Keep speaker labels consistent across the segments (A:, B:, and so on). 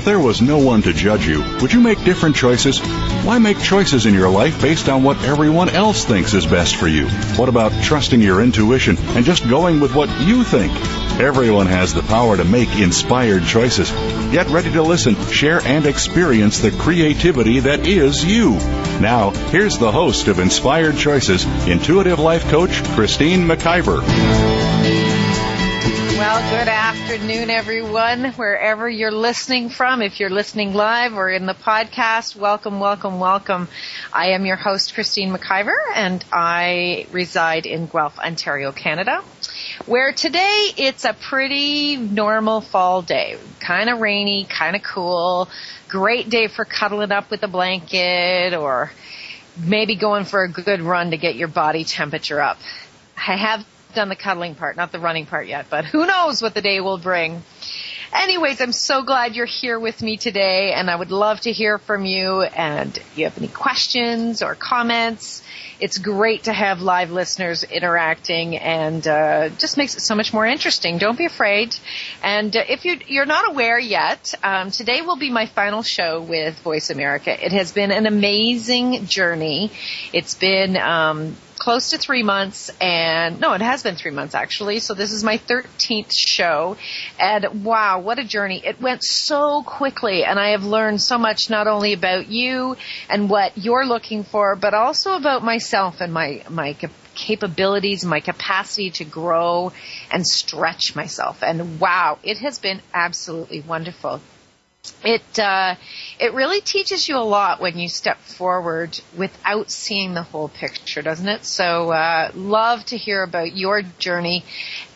A: If there was no one to judge you, would you make different choices? Why make choices in your life based on what everyone else thinks is best for you? What about trusting your intuition and just going with what you think? Everyone has the power to make inspired choices. Get ready to listen, share, and experience the creativity that is you. Now, here's the host of Inspired Choices, intuitive life coach, Christine McIver.
B: Well, good afternoon, everyone, wherever you're listening from. If you're listening live or in the podcast, welcome, welcome, welcome. I am your host, Christine McIver, and I reside in Guelph, Ontario, Canada, where today it's a pretty normal fall day. Kind of rainy, kind of cool. Great day for cuddling up with a blanket or maybe going for a good run to get your body temperature up. I have done the cuddling part, not the running part yet, but who knows what the day will bring. Anyways, I'm so glad you're here with me today, and I would love to hear from you. And if you have any questions or comments, it's great to have live listeners interacting, and just makes it so much more interesting. Don't be afraid. And if you're not aware yet, today will be my final show with Voice America. It has been an amazing journey. It's been close to 3 months, and no, it has been 3 months actually. So this is my 13th show, and wow, what a journey. It went so quickly, and I have learned so much, not only about you and what you're looking for, but also about myself and my capabilities, my capacity to grow and stretch myself. And wow, it has been absolutely wonderful. It really teaches you a lot when you step forward without seeing the whole picture, doesn't it? So love to hear about your journey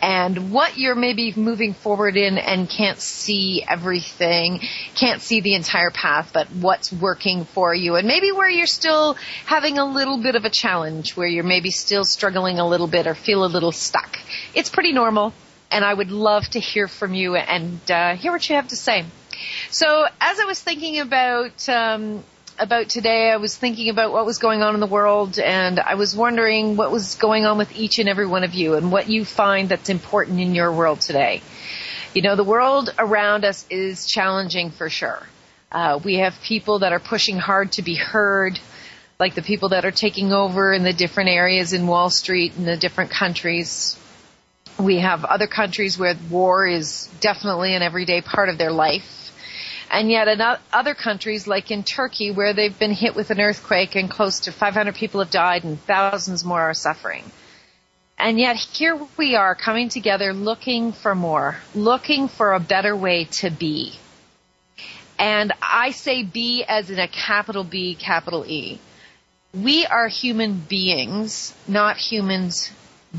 B: and what you're maybe moving forward in and can't see everything, can't see the entire path, but what's working for you, and maybe where you're still having a little bit of a challenge, where you're maybe still struggling a little bit or feel a little stuck. It's pretty normal, and I would love to hear from you and hear what you have to say. So as I was thinking about today, I was thinking about what was going on in the world, and I was wondering what was going on with each and every one of you and what you find that's important in your world today. You know, the world around us is challenging for sure. We have people that are pushing hard to be heard, like the people that are taking over in the different areas in Wall Street and the different countries. We have other countries where war is definitely an everyday part of their life. And yet in other countries, like in Turkey, where they've been hit with an earthquake and close to 500 people have died and thousands more are suffering. And yet here we are coming together looking for more, looking for a better way to be. And I say be as in a capital B, capital E. We are human beings, not humans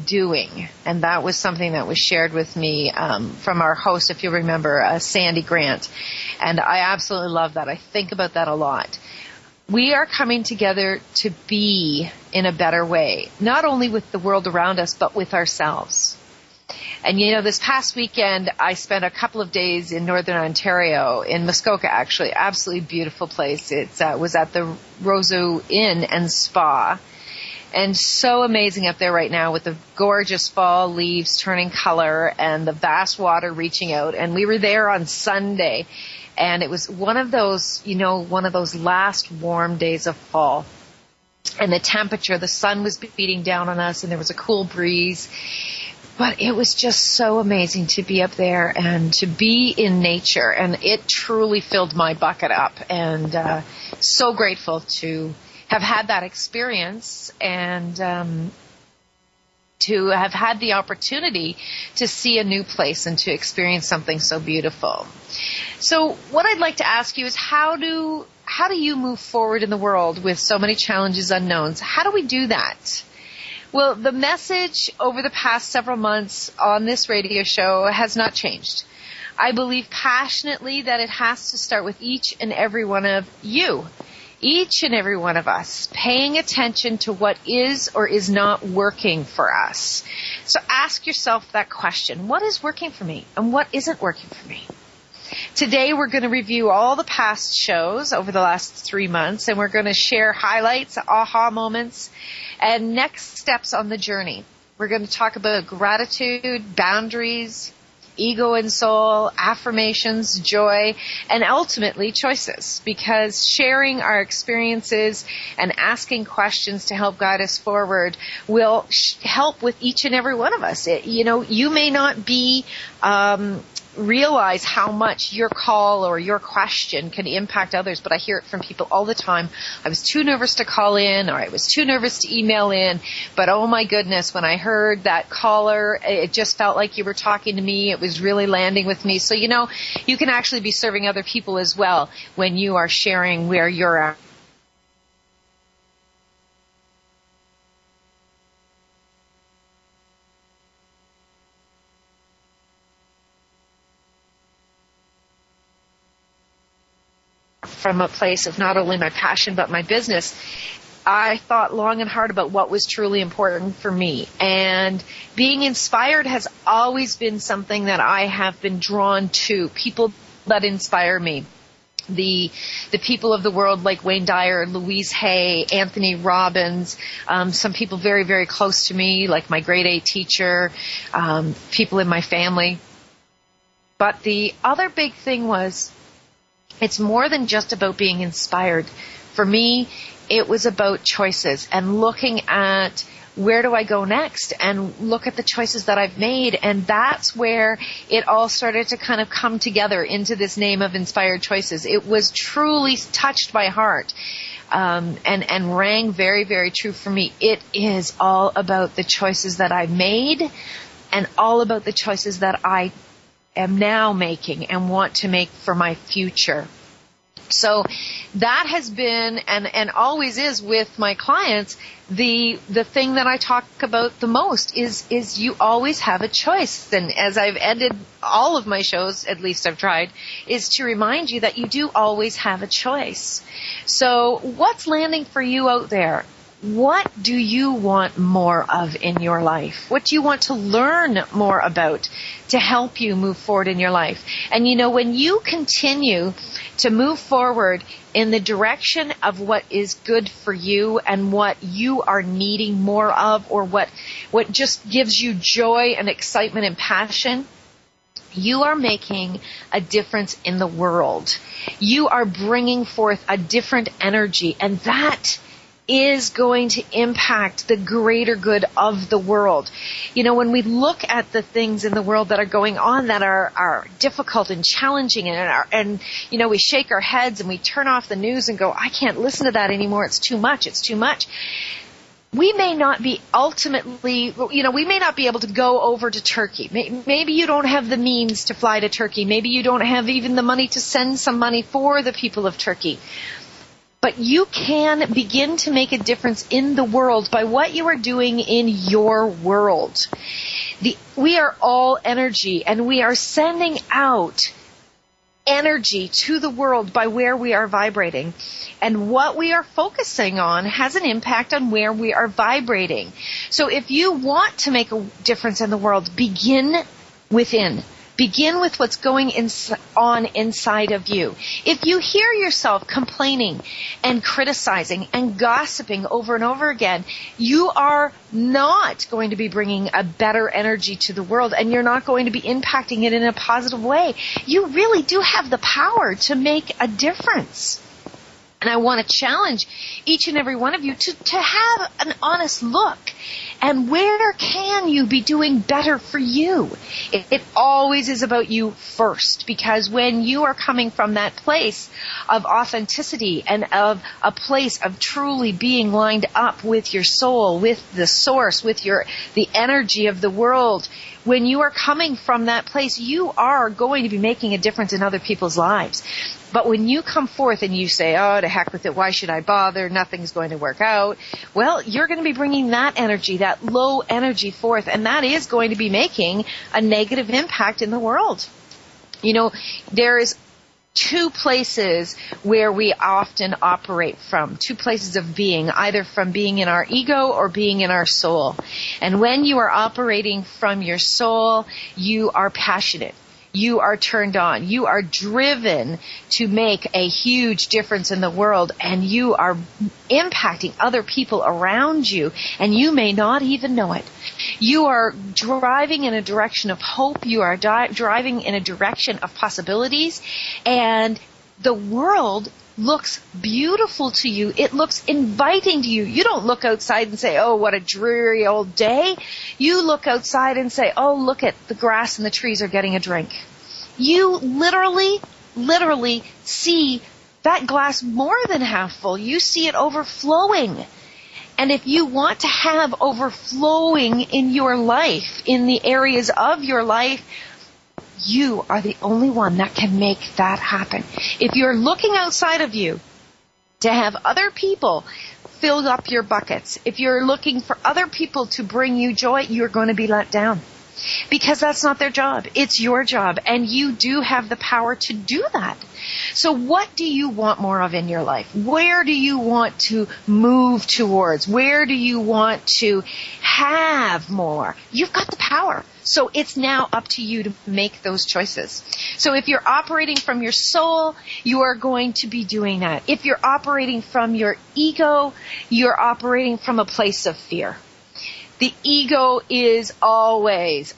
B: doing. And that was something that was shared with me from our host, if you remember, Sandy Grant. And I absolutely love that. I think about that a lot. We are coming together to be in a better way, not only with the world around us, but with ourselves. And you know, this past weekend, I spent a couple of days in Northern Ontario, in Muskoka actually, absolutely beautiful place. It was at the Roseau Inn and Spa. And so amazing up there right now with the gorgeous fall leaves turning color and the vast water reaching out. And we were there on Sunday, and it was one of those last warm days of fall. And the temperature, the sun was beating down on us, and there was a cool breeze. But it was just so amazing to be up there and to be in nature. And it truly filled my bucket up. And so grateful to have had that experience and to have had the opportunity to see a new place and to experience something so beautiful. So what I'd like to ask you is how do you move forward in the world with so many challenges, unknowns? How do we do that? Well, the message over the past several months on this radio show has not changed. I believe passionately that it has to start with each and every one of you. Each and every one of us paying attention to what is or is not working for us. So ask yourself that question. What is working for me and what isn't working for me? Today we're going to review all the past shows over the last 3 months, and we're going to share highlights, aha moments, and next steps on the journey. We're going to talk about gratitude, boundaries, ego and soul, affirmations, joy, and ultimately choices, because sharing our experiences and asking questions to help guide us forward will help with each and every one of us. You may not be realize how much your call or your question can impact others, but I hear it from people all the time. I was too nervous to call in, or I was too nervous to email in, but oh my goodness, when I heard that caller, it just felt like you were talking to me. It was really landing with me. So, you can actually be serving other people as well when you are sharing where you're at. From a place of not only my passion but my business, I thought long and hard about what was truly important for me. And being inspired has always been something that I have been drawn to, people that inspire me. The people of the world like Wayne Dyer, Louise Hay, Anthony Robbins, some people very, very close to me, like my grade 8 teacher, people in my family. But the other big thing was, it's more than just about being inspired. For me, it was about choices and looking at where do I go next and look at the choices that I've made. And that's where it all started to kind of come together into this name of Inspired Choices. It was truly touched my heart and rang very, very true for me. It is all about the choices that I made and all about the choices that I am now making and want to make for my future. So that has been and always is with my clients, the thing that I talk about the most is you always have a choice. And as I've ended all of my shows, at least I've tried, is to remind you that you do always have a choice. So what's landing for you out there? What do you want more of in your life? What do you want to learn more about to help you move forward in your life? And when you continue to move forward in the direction of what is good for you and what you are needing more of, or what just gives you joy and excitement and passion, you are making a difference in the world. You are bringing forth a different energy, and that is going to impact the greater good of the world. When we look at the things in the world that are going on that are difficult and challenging and we shake our heads and we turn off the news and go, I can't listen to that anymore. It's too much. We may not be ultimately, we may not be able to go over to Turkey. Maybe you don't have the means to fly to Turkey. Maybe you don't have even the money to send some money for the people of Turkey. But you can begin to make a difference in the world by what you are doing in your world. We are all energy, and we are sending out energy to the world by where we are vibrating. And what we are focusing on has an impact on where we are vibrating. So if you want to make a difference in the world, begin within. Begin with what's going on inside of you. If you hear yourself complaining and criticizing and gossiping over and over again, you are not going to be bringing a better energy to the world, and you're not going to be impacting it in a positive way. You really do have the power to make a difference. And I want to challenge each and every one of you to have an honest look. And where can you be doing better for you? It always is about you first, because when you are coming from that place of authenticity and of a place of truly being lined up with your soul, with the source, with the energy of the world, when you are coming from that place, you are going to be making a difference in other people's lives. But when you come forth and you say, oh, to heck with it, why should I bother? Nothing's going to work out. Well, you're going to be bringing that energy, that low energy forth, and that is going to be making a negative impact in the world. There is two places where we often operate from, two places of being, either from being in our ego or being in our soul. And when you are operating from your soul, you are passionate. you are turned on. You are driven to make a huge difference in the world, and you are impacting other people around you, and you may not even know it. You are driving in a direction of hope. You are driving in a direction of possibilities, and the world looks beautiful to you. It looks inviting to you. You don't look outside and say, oh, what a dreary old day. You look outside and say, oh, look at the grass and the trees are getting a drink. You literally see that glass more than half full. You see it overflowing. And if you want to have overflowing in your life, in the areas of your life, you are the only one that can make that happen. If you're looking outside of you to have other people fill up your buckets, if you're looking for other people to bring you joy, you're going to be let down. Because that's not their job. It's your job. And you do have the power to do that. So what do you want more of in your life? Where do you want to move towards? Where do you want to have more? You've got the power. So it's now up to you to make those choices. So if you're operating from your soul, you are going to be doing that. If you're operating from your ego, you're operating from a place of fear. The ego is always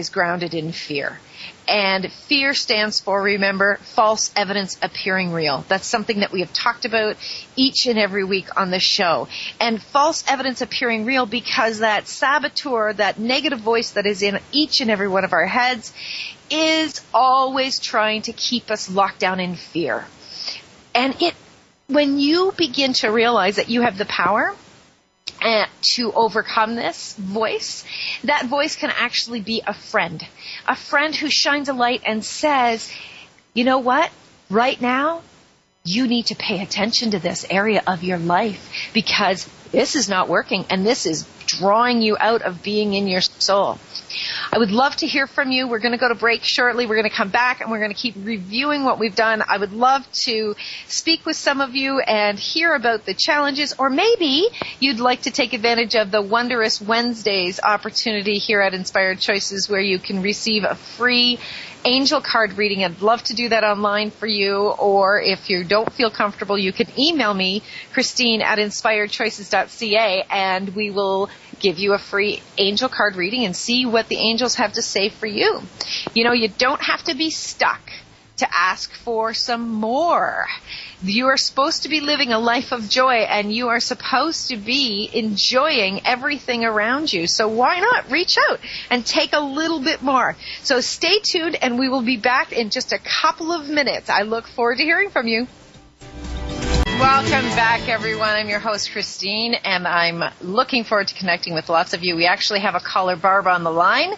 B: grounded in fear. And fear stands for, remember, false evidence appearing real. That's something that we have talked about each and every week on the show. And false evidence appearing real because that saboteur, that negative voice that is in each and every one of our heads, is always trying to keep us locked down in fear. And when you begin to realize that you have the power to overcome this voice, that voice can actually be a friend who shines a light and says, you know what, right now, you need to pay attention to this area of your life because this is not working and this is drawing you out of being in your soul. I would love to hear from you. We're going to go to break shortly. We're going to come back and we're going to keep reviewing what we've done. I would love to speak with some of you and hear about the challenges, or maybe you'd like to take advantage of the Wondrous Wednesdays opportunity here at Inspired Choices where you can receive a free angel card reading. I'd love to do that online for you, or if you don't feel comfortable, you can email me, Christine@inspiredchoices.ca, and we will give you a free angel card reading and see what the angels have to say for you. You know, you don't have to be stuck to ask for some more. You are supposed to be living a life of joy, and you are supposed to be enjoying everything around you. So why not reach out and take a little bit more? So stay tuned, and we will be back in just a couple of minutes. I look forward to hearing from you. Welcome back, everyone. I'm your host, Christine, and I'm looking forward to connecting with lots of you. We actually have a caller, Barb, on the line.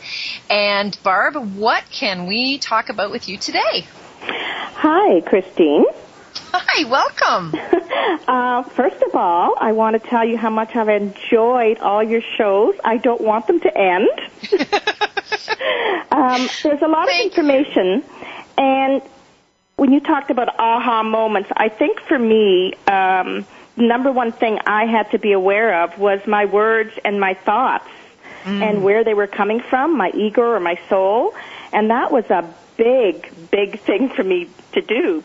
B: And Barb, what can we talk about with you today?
C: Hi, Christine.
B: Hi, welcome.
C: First of all, I want to tell you how much I've enjoyed all your shows. I don't want them to end. There's a lot of information, and when you talked about aha moments, I think for me, number one thing I had to be aware of was my words and my thoughts and where they were coming from, my ego or my soul, and that was a big thing for me to do.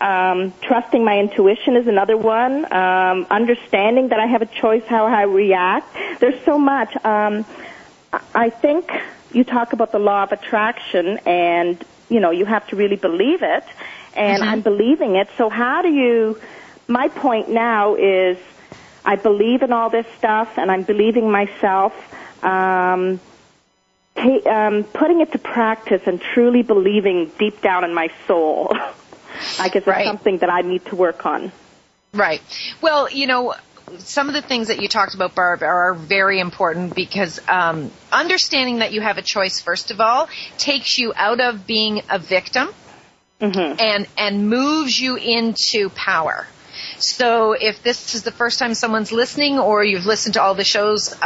C: Trusting my intuition is another one. Understanding that I have a choice how I react. There's so much. I think you talk about the law of attraction, and you know you have to really believe it. And I'm believing it. So how do you? My point now is, I believe in all this stuff, and I'm believing myself. Putting it to practice and truly believing deep down in my soul. I guess it's something that I need to work on. Right.
B: Well, you know, some of the things that you talked about, Barb, are very important because understanding that you have a choice, first of all, takes you out of being a victim and moves you into power. So if this is the first time someone's listening or you've listened to all the shows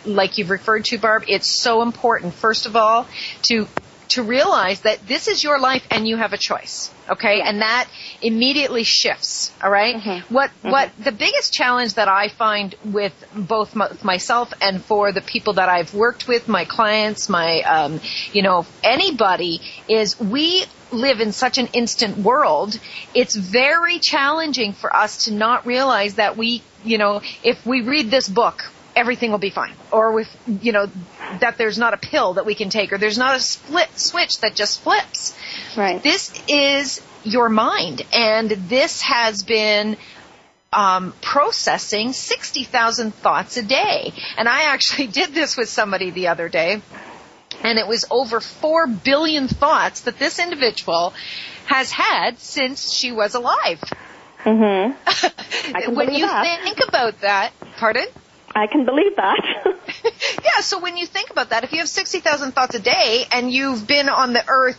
B: like you've referred to, Barb, it's so important, first of all, to to realize that this is your life and you have a choice, okay?
C: Yeah.
B: And that immediately shifts, all right?
C: Mm-hmm.
B: What the biggest challenge that I find with both myself and for the people that I've worked with, my clients, my, anybody, is we live in such an instant world. It's very challenging for us to not realize that if we read this book, everything will be fine. Or that there's not a pill that we can take, or there's not a switch that just flips.
C: Right.
B: This is your mind, and this has been processing 60,000 thoughts a day. And I actually did this with somebody the other day, and it was over 4 billion thoughts that this individual has had since she was alive.
C: Mm-hmm. I can
B: when
C: believe
B: you
C: that.
B: think about that, pardon?
C: I can believe that.
B: Yeah, so when you think about that, if you have 60,000 thoughts a day and you've been on the earth,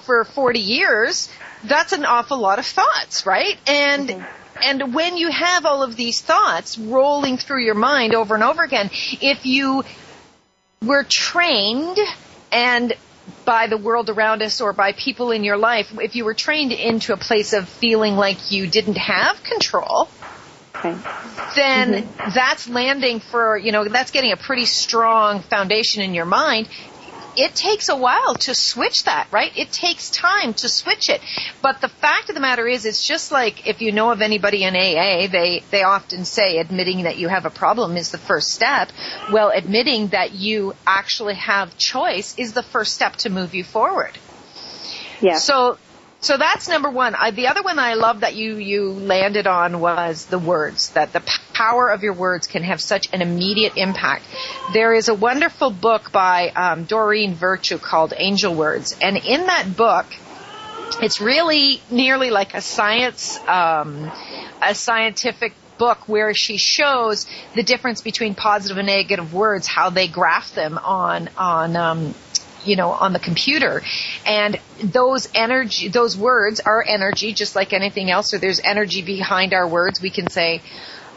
B: for 40 years, that's an awful lot of thoughts, right? And when you have all of these thoughts rolling through your mind over and over again, if you were trained and by the world around us or by people in your life, if you were trained into a place of feeling like you didn't have control,
C: Okay.
B: then that's landing for, that's getting a pretty strong foundation in your mind. It takes a while to switch that, right? It takes time to switch it. But the fact of the matter is, it's just like if you know of anybody in AA, they often say admitting that you have a problem is the first step. Well, admitting that you actually have choice is the first step to move you forward.
C: Yeah.
B: So that's number one. The other one I love that you landed on was the words, that the power of your words can have such an immediate impact. There is a wonderful book by Doreen Virtue called Angel Words. And in that book, it's really nearly like a scientific book where she shows the difference between positive and negative words, how they graph them on the computer. And those words are energy, just like anything else. So there's energy behind our words. We can say,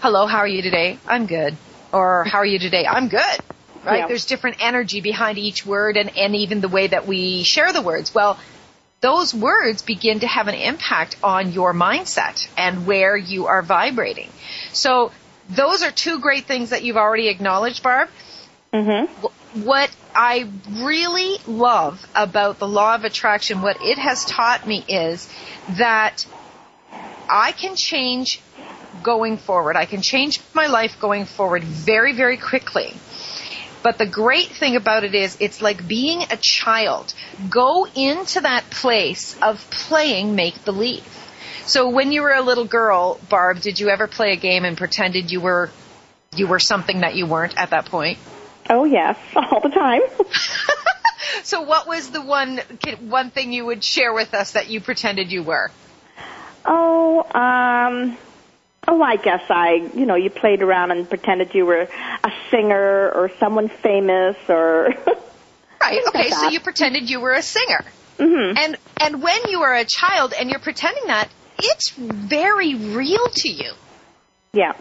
B: hello, how are you today? I'm good. Or how are you today? I'm good. Right?
C: Yeah.
B: There's different energy behind each word and even the way that we share the words. Well, those words begin to have an impact on your mindset and where you are vibrating. So those are two great things that you've already acknowledged, Barb.
C: Mm-hmm.
B: What I really love about the law of attraction, what it has taught me is that I can change going forward. I can change my life going forward very, very quickly. But the great thing about it is it's like being a child. Go into that place of playing make-believe. So when you were a little girl, Barb, did you ever play a game and pretended you were something that you weren't at that point?
C: Oh, yes, all the time.
B: So what was the one thing you would share with us that you pretended you were?
C: I guess you played around and pretended you were a singer or someone famous or...
B: Right, okay,
C: like
B: so you pretended you were a singer.
C: Mm-hmm.
B: And when you are a child and you're pretending that, it's very real to you.
C: Yeah.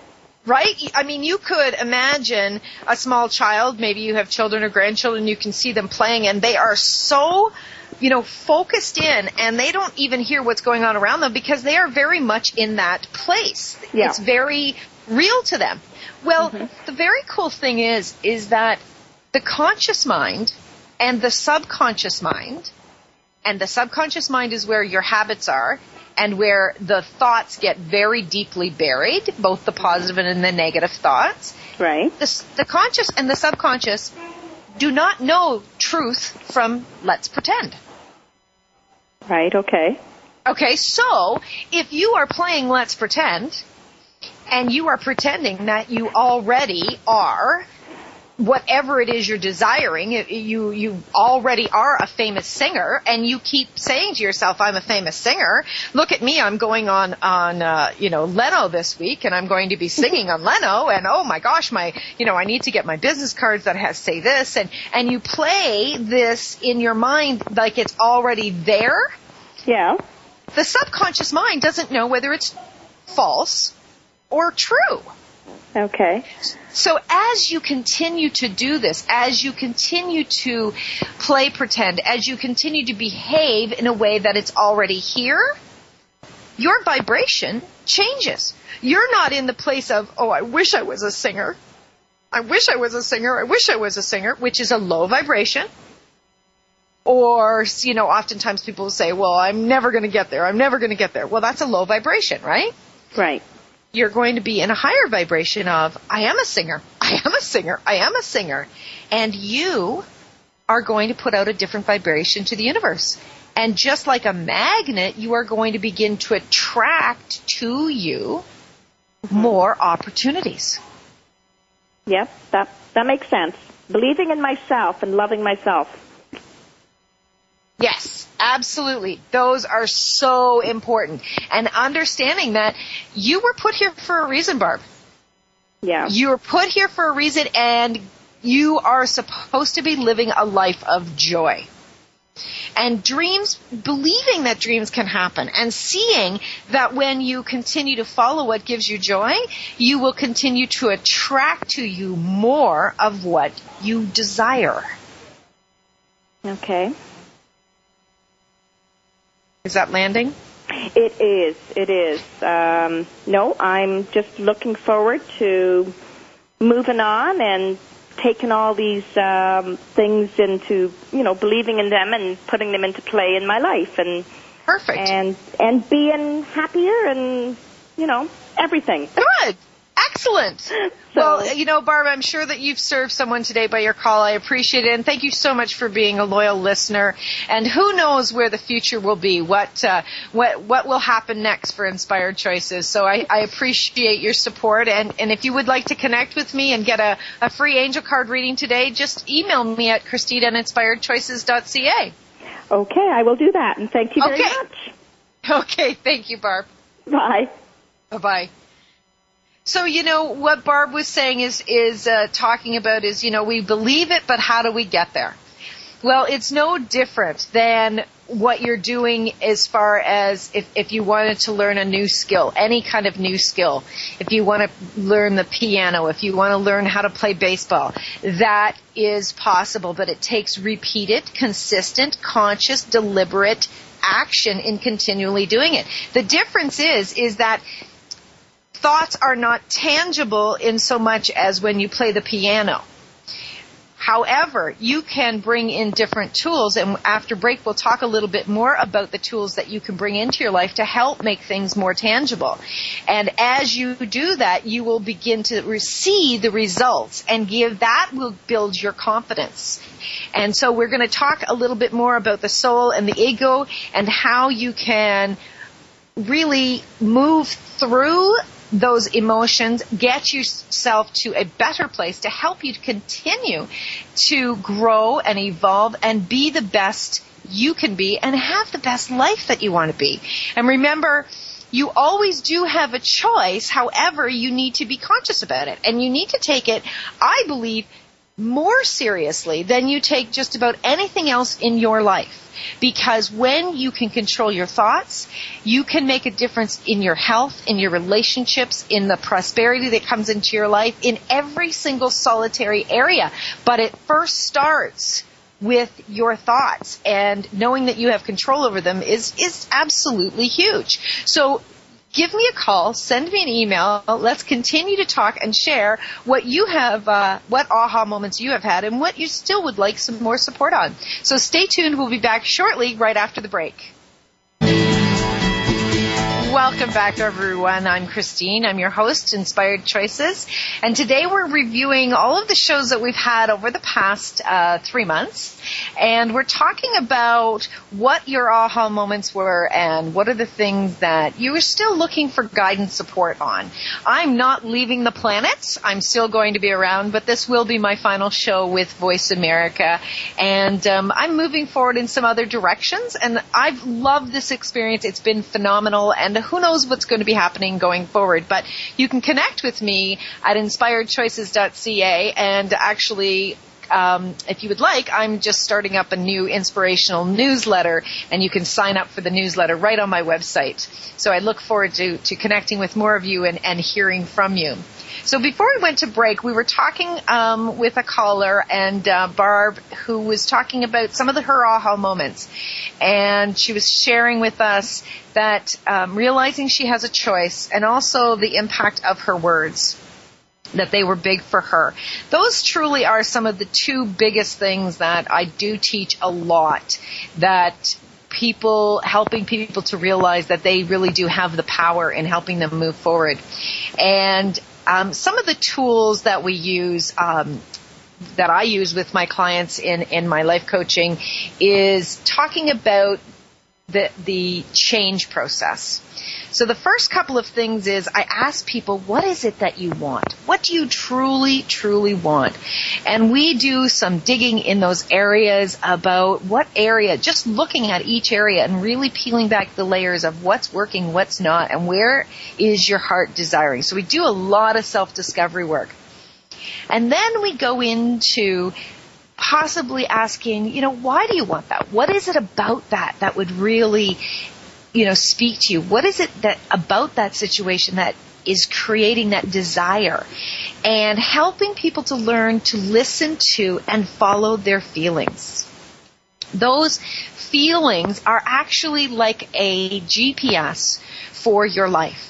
B: Right? I mean, you could imagine a small child, maybe you have children or grandchildren, you can see them playing, and they are so, focused in, and they don't even hear what's going on around them because they are very much in that place.
C: Yeah.
B: It's very real to them. Well, the very cool thing is that the conscious mind and the subconscious mind, and the subconscious mind is where your habits are, and where the thoughts get very deeply buried, both the positive and the negative thoughts.
C: Right.
B: The conscious and the subconscious do not know truth from let's pretend.
C: Right, okay.
B: Okay, so if you are playing let's pretend, and you are pretending that you already are whatever it is you're desiring, you already are a famous singer, and you keep saying to yourself, I'm a famous singer. Look at me, I'm going on Leno this week, and I'm going to be singing on Leno, and oh my gosh, I need to get my business cards that say this, and you play this in your mind like it's already there.
C: Yeah.
B: The subconscious mind doesn't know whether it's false or true.
C: Okay.
B: So as you continue to do this, as you continue to play pretend, as you continue to behave in a way that it's already here, your vibration changes. You're not in the place of, oh, I wish I was a singer. I wish I was a singer. I wish I was a singer, which is a low vibration. Or, oftentimes people will say, well, I'm never going to get there. I'm never going to get there. Well, that's a low vibration, right?
C: Right.
B: You're going to be in a higher vibration of, I am a singer. I am a singer. I am a singer. And you are going to put out a different vibration to the universe. And just like a magnet, you are going to begin to attract to you more opportunities.
C: Yep, that makes sense. Believing in myself and loving myself.
B: Yes, absolutely. Those are so important. And understanding that you were put here for a reason, Barb.
C: Yeah.
B: You were put here for a reason, and you are supposed to be living a life of joy. And dreams, believing that dreams can happen, and seeing that when you continue to follow what gives you joy, you will continue to attract to you more of what you desire.
C: Okay.
B: Is that landing?
C: It is. It is. No, I'm just looking forward to moving on and taking all these things into, believing in them and putting them into play in my life. And
B: perfect.
C: And being happier and, everything.
B: Good. Excellent. So, well, Barb, I'm sure that you've served someone today by your call. I appreciate it. And thank you so much for being a loyal listener. And who knows where the future will be, what will happen next for Inspired Choices. So I appreciate your support. And if you would like to connect with me and get a free angel card reading today, just email me at Christine@inspiredchoices.ca.
C: Okay, I will do that. And thank you very much.
B: Okay, thank you, Barb.
C: Bye.
B: Bye-bye. So, what Barb was saying is talking about is, we believe it, but how do we get there? Well, it's no different than what you're doing as far as if you wanted to learn a new skill, any kind of new skill. If you want to learn the piano, if you want to learn how to play baseball, that is possible, but it takes repeated, consistent, conscious, deliberate action in continually doing it. The difference is that thoughts are not tangible in so much as when you play the piano. However, you can bring in different tools, and after break we'll talk a little bit more about the tools that you can bring into your life to help make things more tangible. And as you do that, you will begin to see the results, and that will build your confidence. And so we're going to talk a little bit more about the soul and the ego and how you can really move through those emotions, get yourself to a better place to help you to continue to grow and evolve and be the best you can be and have the best life that you want to be. And remember, you always do have a choice. However, you need to be conscious about it. And you need to take it, I believe, more seriously than you take just about anything else in your life. Because when you can control your thoughts, you can make a difference in your health, in your relationships, in the prosperity that comes into your life, in every single solitary area. But it first starts with your thoughts, and knowing that you have control over them is absolutely huge. So give me a call, send me an email. Let's continue to talk and share what you have, what aha moments you have had, and what you still would like some more support on. So stay tuned. We'll be back shortly, right after the break. Welcome back, everyone. I'm Christine. I'm your host, Inspired Choices. And today we're reviewing all of the shows that we've had over the past 3 months. And we're talking about what your aha moments were and what are the things that you are still looking for guidance support on. I'm not leaving the planet. I'm still going to be around, but this will be my final show with Voice America. And I'm moving forward in some other directions. And I've loved this experience. It's been phenomenal. And who knows what's going to be happening going forward. But you can connect with me at inspiredchoices.ca and actually if you would like, I'm just starting up a new inspirational newsletter, and you can sign up for the newsletter right on my website. So I look forward to connecting with more of you and hearing from you. So before we went to break, we were talking with a caller, and Barb, who was talking about some of her aha moments. And she was sharing with us that realizing she has a choice, and also the impact of her words, that they were big for her. Those truly are some of the two biggest things that I do teach a lot, that helping people to realize that they really do have the power in helping them move forward. And some of the tools that we use, that I use with my clients in my life coaching, is talking about the change process. So the first couple of things is I ask people, what is it that you want? What do you truly, truly want? And we do some digging in those areas about what area, just looking at each area and really peeling back the layers of what's working, what's not, and where is your heart desiring. So we do a lot of self-discovery work. And then we go into possibly asking, why do you want that? What is it about that would really speak to you? What is it that about that situation that is creating that desire? And helping people to learn to listen to and follow their feelings. Those feelings are actually like a GPS for your life.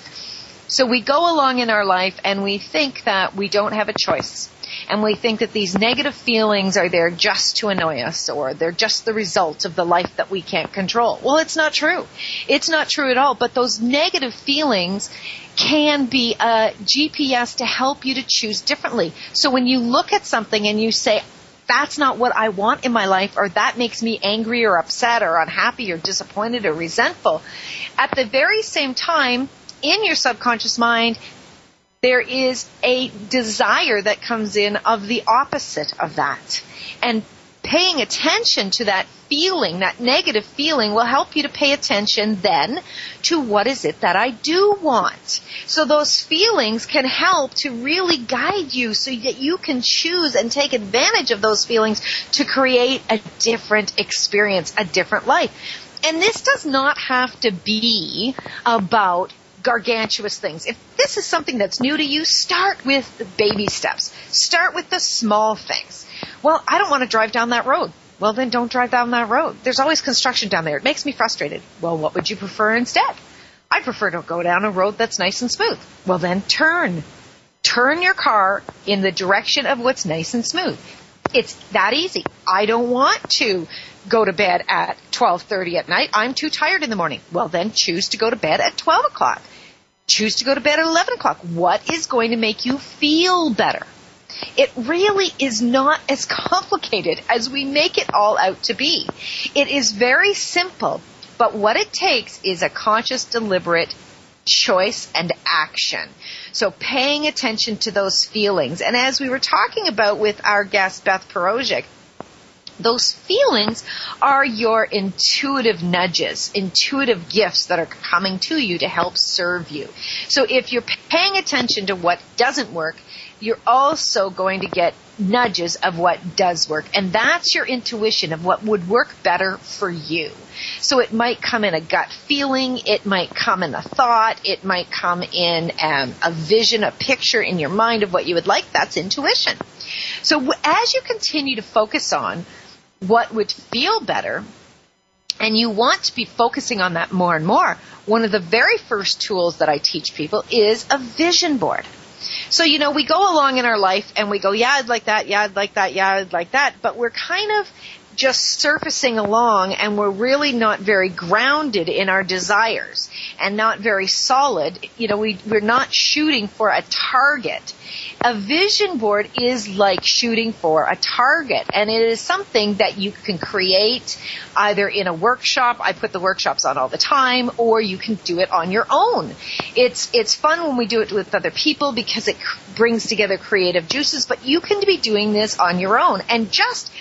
B: So we go along in our life and we think that we don't have a choice. And we think that these negative feelings are there just to annoy us, or they're just the result of the life that we can't control. Well, it's not true. It's not true at all. But those negative feelings can be a GPS to help you to choose differently. So when you look at something and you say, that's not what I want in my life, or that makes me angry or upset or unhappy or disappointed or resentful, at the very same time, in your subconscious mind, there is a desire that comes in of the opposite of that. And paying attention to that feeling, that negative feeling, will help you to pay attention then to what is it that I do want. So those feelings can help to really guide you so that you can choose and take advantage of those feelings to create a different experience, a different life. And this does not have to be about gargantuous things. If this is something that's new to you, start with the baby steps. Start with the small things. Well, I don't want to drive down that road. Well, then don't drive down that road. There's always construction down there. It makes me frustrated. Well, what would you prefer instead? I prefer to go down a road that's nice and smooth. Well, then turn. Turn your car in the direction of what's nice and smooth. It's that easy. I don't want to go to bed at 12:30 at night. I'm too tired in the morning. Well, then choose to go to bed at 12 o'clock. Choose to go to bed at 11 o'clock. What is going to make you feel better? It really is not as complicated as we make it all out to be. It is very simple, but what it takes is a conscious, deliberate choice and action. So paying attention to those feelings. And as we were talking about with our guest, Beth Perojic, those feelings are your intuitive nudges, intuitive gifts that are coming to you to help serve you. So if you're paying attention to what doesn't work, you're also going to get nudges of what does work. And that's your intuition of what would work better for you. So it might come in a gut feeling, it might come in a thought, it might come in a vision, a picture in your mind of what you would like. That's intuition. So as you continue to focus on what would feel better, and you want to be focusing on that more and more, one of the very first tools that I teach people is a vision board. So, we go along in our life and we go, yeah, I'd like that, yeah, I'd like that, yeah, I'd like that, but we're kind of just surfacing along, and we're really not very grounded in our desires and not very solid. We're not shooting for a target. A vision board is like shooting for a target, and it is something that you can create either in a workshop. I put the workshops on all the time, or you can do it on your own. It's fun when we do it with other people because it brings together creative juices, but you can be doing this on your own. And just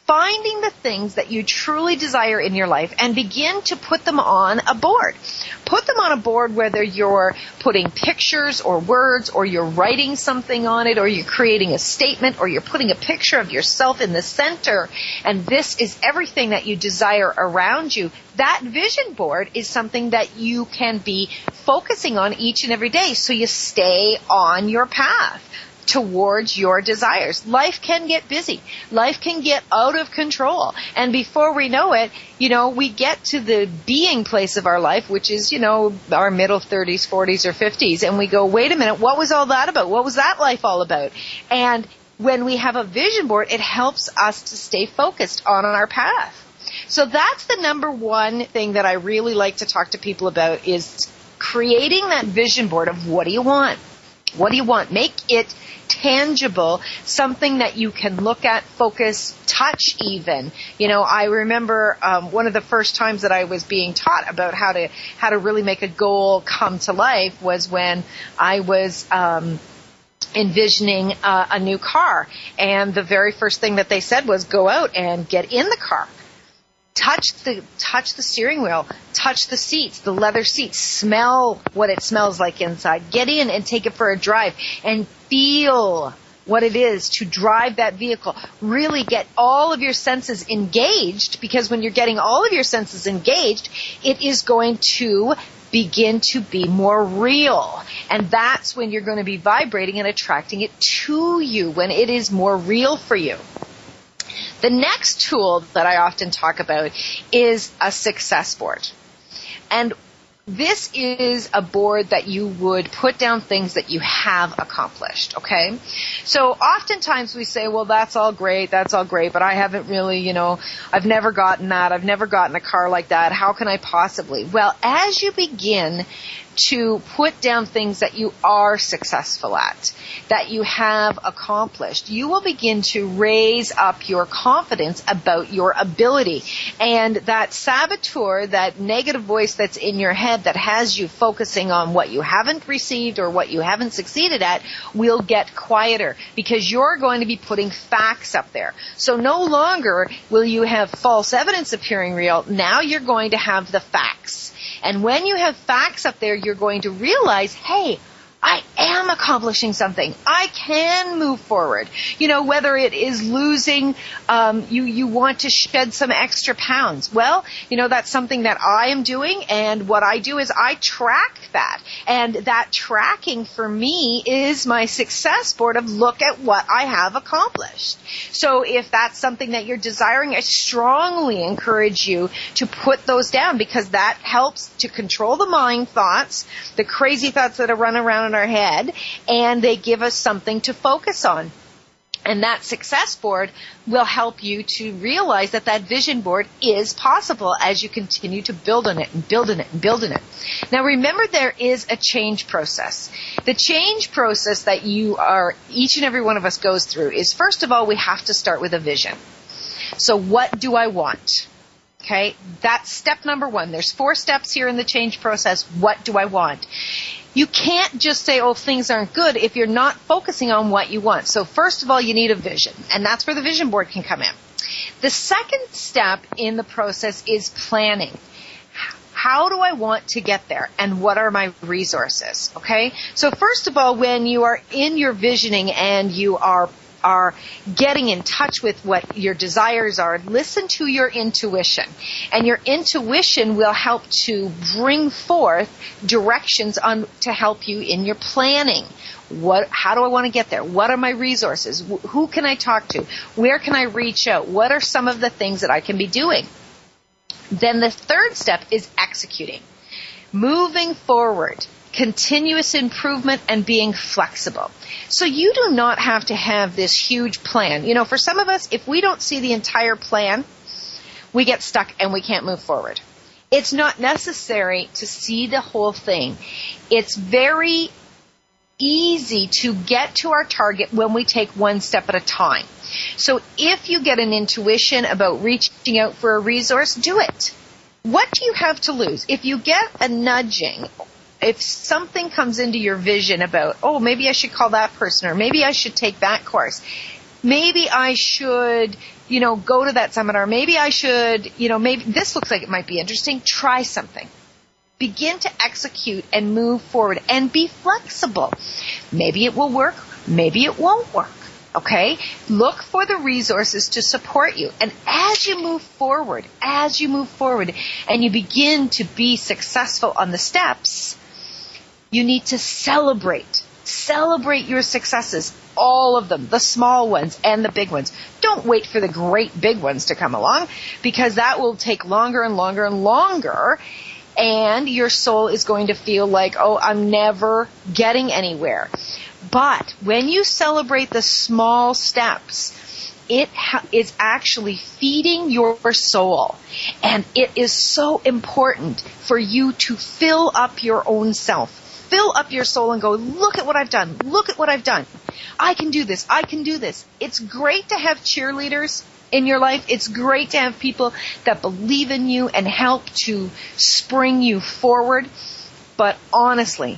B: finding the things that you truly desire in your life and begin to put them on a board. Put them on a board, whether you're putting pictures or words, or you're writing something on it, or you're creating a statement, or you're putting a picture of yourself in the center, and this is everything that you desire around you. That vision board is something that you can be focusing on each and every day, so you stay on your path towards your desires. Life can get busy. Life can get out of control. And before we know it, we get to the being place of our life, which is, our middle 30s, 40s, or 50s. And we go, wait a minute, what was all that about? What was that life all about? And when we have a vision board, it helps us to stay focused on our path. So that's the number one thing that I really like to talk to people about, is creating that vision board of what do you want? What do you want? Make it tangible, something that you can look at, focus, touch even. I remember one of the first times that I was being taught about how to really make a goal come to life was when I was envisioning a new car. And the very first thing that they said was go out and get in the car. Touch the steering wheel, touch the seats, the leather seats, smell what it smells like inside. Get in and take it for a drive and feel what it is to drive that vehicle. Really get all of your senses engaged, because when you're getting all of your senses engaged, it is going to begin to be more real. And that's when you're going to be vibrating and attracting it to you, when it is more real for you. The next tool that I often talk about is a success board. And this is a board that you would put down things that you have accomplished, okay? So oftentimes we say, well, that's all great, but I haven't really, I've never gotten that. I've never gotten a car like that. How can I possibly? Well, as you begin to put down things that you are successful at, that you have accomplished, you will begin to raise up your confidence about your ability. And that saboteur, that negative voice that's in your head that has you focusing on what you haven't received or what you haven't succeeded at, will get quieter, because you're going to be putting facts up there. So no longer will you have false evidence appearing real. Now you're going to have the facts. And when you have facts up there, you're going to realize, hey, I am accomplishing something. I can move forward. Whether it is losing, you want to shed some extra pounds. Well, that's something that I am doing, and what I do is I track that. And that tracking for me is my success board of look at what I have accomplished. So if that's something that you're desiring, I strongly encourage you to put those down, because that helps to control the mind thoughts, the crazy thoughts that are running around in our head, and they give us something to focus on. And that success board will help you to realize that that vision board is possible as you continue to build on it and build on it and build on it. Now remember, there is a change process. The change process that each and every one of us goes through is, first of all, we have to start with a vision. So what do I want? Okay, that's step number one. There's 4 steps here in the change process. What do I want? You can't just say, oh, things aren't good if you're not focusing on what you want. So first of all, you need a vision, and that's where the vision board can come in. The second step in the process is planning. How do I want to get there, and what are my resources? Okay? So first of all, when you are in your visioning and you are getting in touch with what your desires are, listen to your intuition. And your intuition will help to bring forth directions to help you in your planning. How do I want to get there? What are my resources? Who can I talk to? Where can I reach out? What are some of the things that I can be doing? Then the third step is executing. Moving forward. Continuous improvement and being flexible. So you do not have to have this huge plan. For some of us, if we don't see the entire plan, we get stuck and we can't move forward. It's not necessary to see the whole thing. It's very easy to get to our target when we take one step at a time. So if you get an intuition about reaching out for a resource, do it. What do you have to lose? If you get a nudging, if something comes into your vision about, oh, maybe I should call that person, or maybe I should take that course, maybe I should go to that seminar. Maybe I should, maybe this looks like it might be interesting. Try something. Begin to execute and move forward and be flexible. Maybe it will work. Maybe it won't work. Okay? Look for the resources to support you. And as you move forward and you begin to be successful on the steps, you need to celebrate. Celebrate your successes, all of them, the small ones and the big ones. Don't wait for the great big ones to come along, because that will take longer and longer and longer. And your soul is going to feel like, oh, I'm never getting anywhere. But when you celebrate the small steps, it is actually feeding your soul. And it is so important for you to fill up your own self. Fill up your soul and go, look at what I've done. Look at what I've done. I can do this. I can do this. It's great to have cheerleaders in your life. It's great to have people that believe in you and help to spring you forward. But honestly,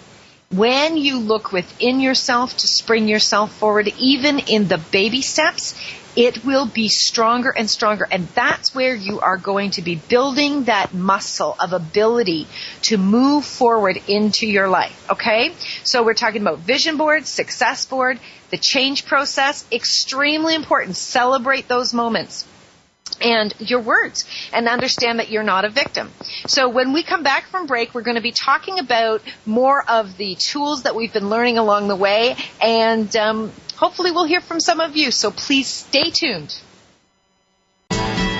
B: when you look within yourself to spring yourself forward, even in the baby steps, it will be stronger and stronger. And that's where you are going to be building that muscle of ability to move forward into your life. Okay? So we're talking about vision board, success board, the change process. Extremely important. Celebrate those moments. And your words, and understand that you're not a victim. So when we come back from break, we're going to be talking about more of the tools that we've been learning along the way, and hopefully we'll hear from some of you. So please stay tuned.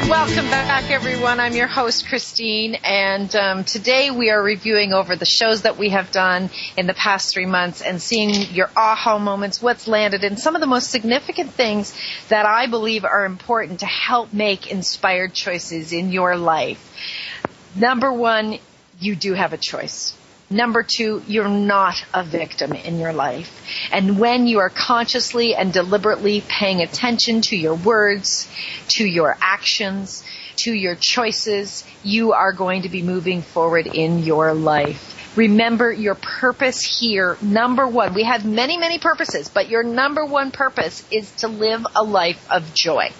B: Welcome back, everyone. I'm your host, Christine, and today we are reviewing over the shows that we have done in the past 3 months and seeing your aha moments, what's landed, and some of the most significant things that I believe are important to help make inspired choices in your life. Number 1, you do have a choice. Number 2, you're not a victim in your life. And when you are consciously and deliberately paying attention to your words, to your actions, to your choices, you are going to be moving forward in your life. Remember your purpose here. Number 1, we have many, many purposes, but your number 1 purpose is to live a life of joy.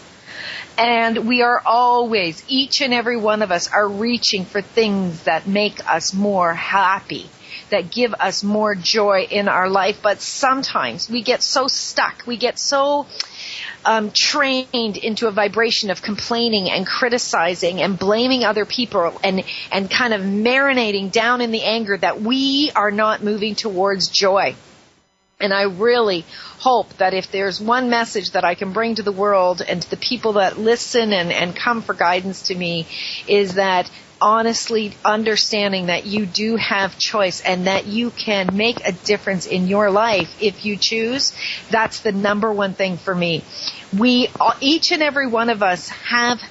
B: And we are always, each and every one of us are reaching for things that make us more happy, that give us more joy in our life. But sometimes we get so stuck, we get so trained into a vibration of complaining and criticizing and blaming other people and kind of marinating down in the anger that we are not moving towards joy. And I really hope that if there's one message that I can bring to the world and to the people that listen and come for guidance to me, is that honestly understanding that you do have choice and that you can make a difference in your life if you choose. That's the number 1 thing for me. Each and every one of us have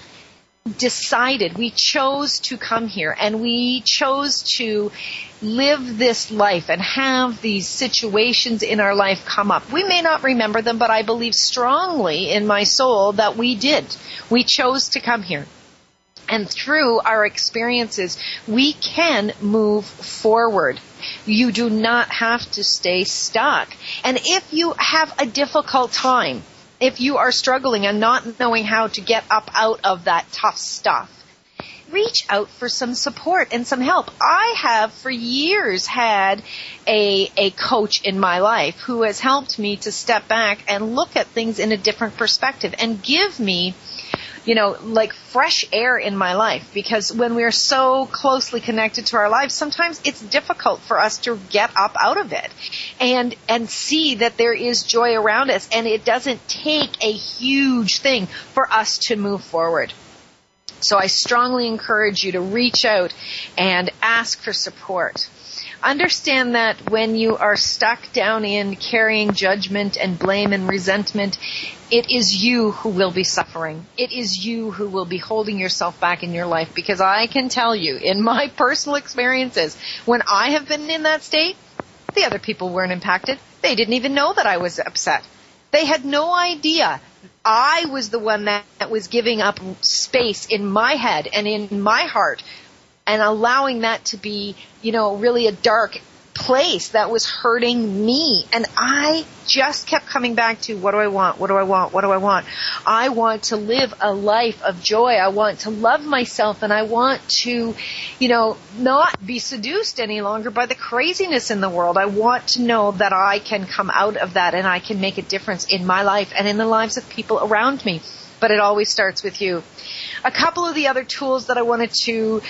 B: decided, we chose to come here and we chose to live this life and have these situations in our life come up. We may not remember them, but I believe strongly in my soul that we did. We chose to come here. And through our experiences, we can move forward. You do not have to stay stuck. And if you have a difficult time, if you are struggling and not knowing how to get up out of that tough stuff, reach out for some support and some help. I have for years had a coach in my life who has helped me to step back and look at things in a different perspective and give me, like fresh air in my life. Because when we're so closely connected to our lives, sometimes it's difficult for us to get up out of it and see that there is joy around us. And it doesn't take a huge thing for us to move forward. So I strongly encourage you to reach out and ask for support. Understand that when you are stuck down in carrying judgment and blame and resentment, it is you who will be suffering. It is you who will be holding yourself back in your life. Because I can tell you, in my personal experiences, when I have been in that state, the other people weren't impacted. They didn't even know that I was upset. They had no idea. I was the one that was giving up space in my head and in my heart and allowing that to be, really a dark place that was hurting me. And I just kept coming back to, what do I want? What do I want? What do I want? I want to live a life of joy. I want to love myself, and I want to, not be seduced any longer by the craziness in the world. I want to know that I can come out of that and I can make a difference in my life and in the lives of people around me. But it always starts with you. A couple of the other tools that I wanted to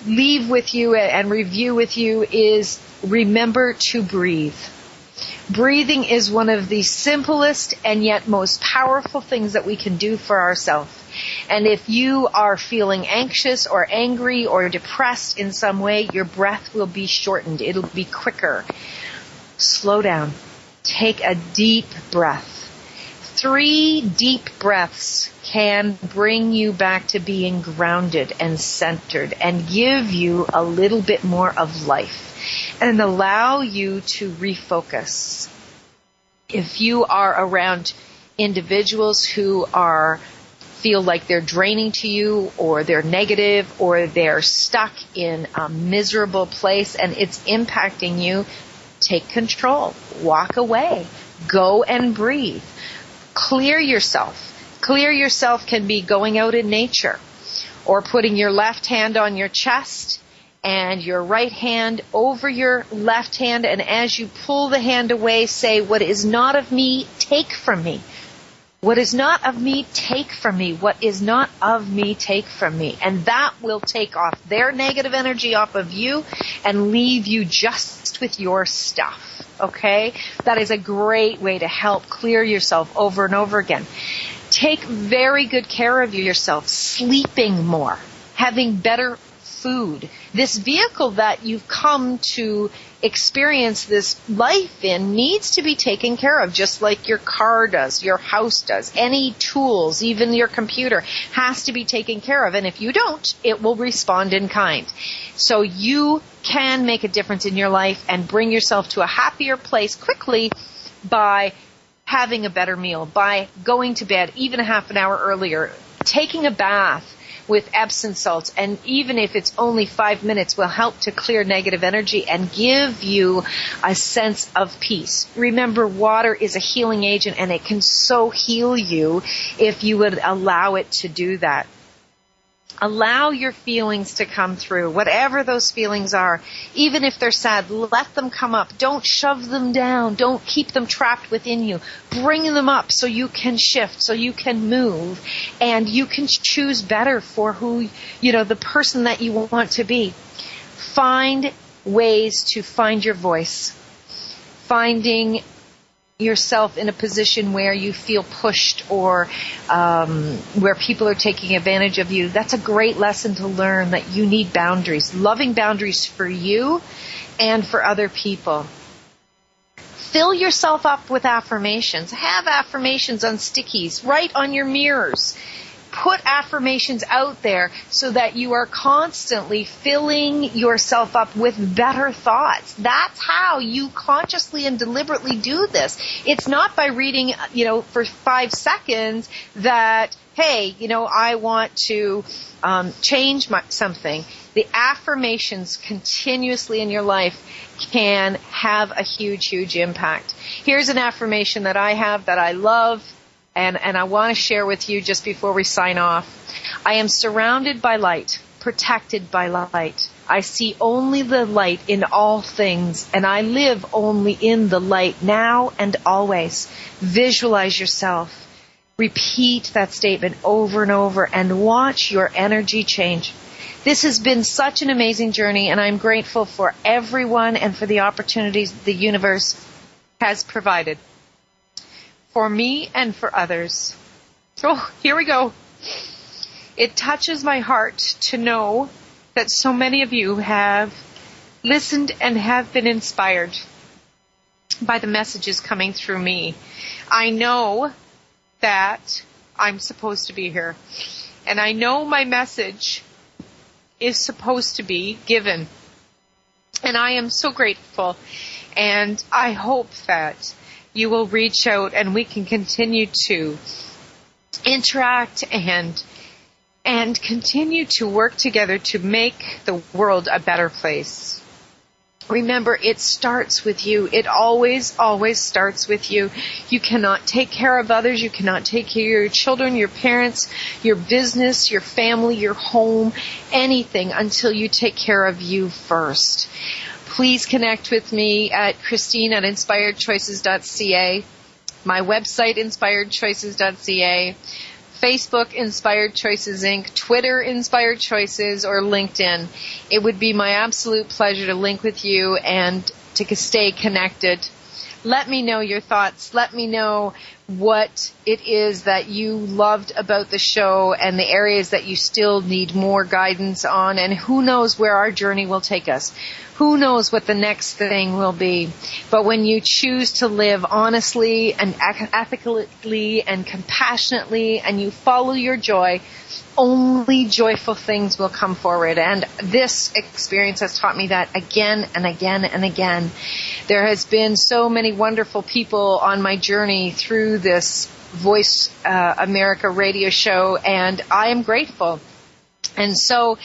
B: leave with you and review with you is remember to breathe. Breathing is one of the simplest and yet most powerful things that we can do for ourselves. And if you are feeling anxious or angry or depressed in some way, your breath will be shortened. It'll be quicker. Slow down. Take a deep breath. 3 deep breaths can bring you back to being grounded and centered and give you a little bit more of life and allow you to refocus. If you are around individuals who feel like they're draining to you, or they're negative, or they're stuck in a miserable place and it's impacting you, take control. Walk away. Go and breathe. Clear yourself. Clear yourself can be going out in nature, or putting your left hand on your chest and your right hand over your left hand, and as you pull the hand away, say, what is not of me, take from me. What is not of me, take from me. What is not of me, take from me. And that will take off their negative energy off of you and leave you just with your stuff. Okay? That is a great way to help clear yourself over and over again. Take very good care of yourself. Sleeping more. Having better food. This vehicle that you've come to experience this life in needs to be taken care of, just like your car does, your house does. Any tools, even your computer, has to be taken care of. And if you don't, it will respond in kind. So you can make a difference in your life and bring yourself to a happier place quickly by having a better meal, by going to bed even a half an hour earlier, taking a bath with Epsom salts, and even if it's only 5 minutes, will help to clear negative energy and give you a sense of peace. Remember, water is a healing agent, and it can so heal you if you would allow it to do that. Allow your feelings to come through, whatever those feelings are. Even if they're sad, let them come up. Don't shove them down. Don't keep them trapped within you. Bring them up so you can shift, so you can move, and you can choose better for who, the person that you want to be. Find ways to find your voice. Finding yourself in a position where you feel pushed, or where people are taking advantage of you. That's a great lesson to learn, that you need boundaries. Loving boundaries for you and for other people. Fill yourself up with affirmations. Have affirmations on stickies. Write on your mirrors. Put affirmations out there so that you are constantly filling yourself up with better thoughts. That's how you consciously and deliberately do this. It's not by reading, for 5 seconds that, hey, I want to change something. The affirmations continuously in your life can have a huge, huge impact. Here's an affirmation that I have that I love. And I want to share with you just before we sign off. I am surrounded by light, protected by light. I see only the light in all things, and I live only in the light now and always. Visualize yourself. Repeat that statement over and over and watch your energy change. This has been such an amazing journey, and I'm grateful for everyone and for the opportunities the universe has provided. For me and for others. Oh, here we go. It touches my heart to know that so many of you have listened and have been inspired by the messages coming through me. I know that I'm supposed to be here. And I know my message is supposed to be given. And I am so grateful. And I hope that you will reach out and we can continue to interact and continue to work together to make the world a better place. Remember, it starts with you. It always, always starts with you. You cannot take care of others. You cannot take care of your children, your parents, your business, your family, your home, anything until you take care of you first. Please connect with me at Christine@inspiredchoices.ca, my website, inspiredchoices.ca, Facebook, Inspired Choices Inc., Twitter, Inspired Choices, or LinkedIn. It would be my absolute pleasure to link with you and to stay connected. Let me know your thoughts. Let me know what it is that you loved about the show and the areas that you still need more guidance on. And who knows where our journey will take us. Who knows what the next thing will be. But when you choose to live honestly and ethically and compassionately and you follow your joy, only joyful things will come forward. And this experience has taught me that again and again and again. There has been so many wonderful people on my journey through this Voice America radio show, and I am grateful. And so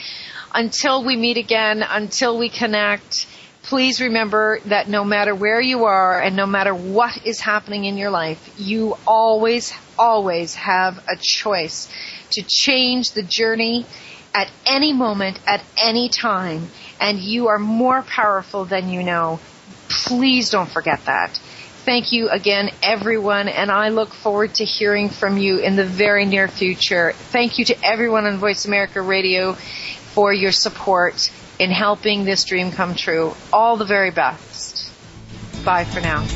B: until we meet again, until we connect, please remember that no matter where you are and no matter what is happening in your life, you always, always have a choice to change the journey at any moment, at any time, and you are more powerful than you know. Please don't forget that. Thank you again, everyone, and I look forward to hearing from you in the very near future. Thank you to everyone on Voice America Radio for your support in helping this dream come true. All the very best. Bye for now.